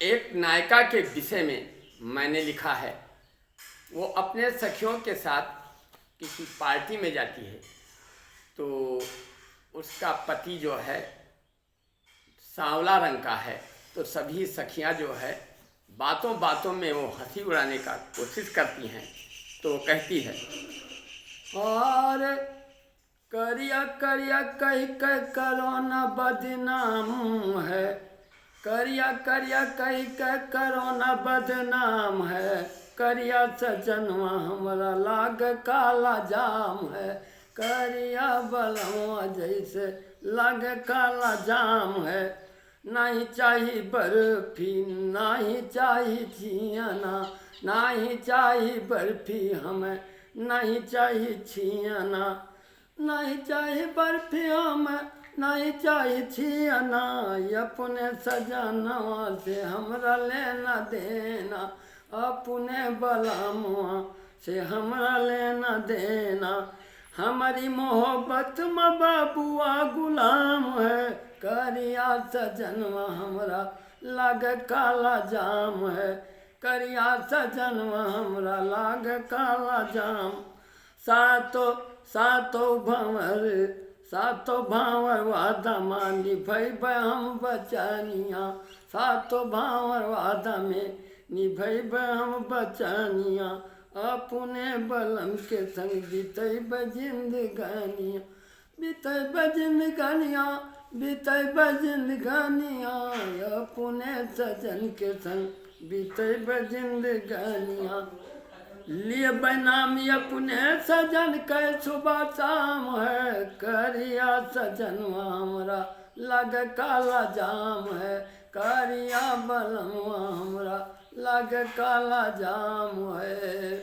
एक नायिका के विषय में मैंने लिखा है। वो अपने सखियों के साथ किसी पार्टी में जाती है, तो उसका पति जो है सांवला रंग का है। तो सभी सखियां जो है बातों बातों में वो हंसी उड़ाने का कोशिश करती हैं। तो वो कहती है, और करिया करिया कह कह करो न बदनाम है, करिया करिया कह कह करो न बदनाम है, करिया सजनवा हमरा लाग काला जाम है, करिया बलवा जैसे लाग काला जाम है। नहीं चाहिए बर्फी नहीं चाहिए छियाना, नहीं चाहिए बर्फी हमें नहीं चाहिए छियाना, नहीं चाहिए बर्फी हमें नहीं चाहिए छियाना, अपने सजनवा से हमरा लेना देना, अपने बलमुआ से हमरा लेना देना। हमारी मोहब्बत में बाबुआ गुलाम है, करिया सजनवा हमरा लाग काला जाम है, करिया सजनवा हमरा लाग काला जाम। सातो भावर वादा मानी भई हम बचनिया, सातो भावर वादा में निभई हम बचनिया, अपने बलम के संग बीतब जिंदगानिया, बीतब जिंदगानिया, बीतब जिंदगानिया, अपने सजन के संग बीतब जिंदगानिया। लिए बनाम अपने सजन के सुबह शाम है, करिया सजनवा हमरा लग काला जाम है, करिया बलमवा हमरा लग काला जाम है।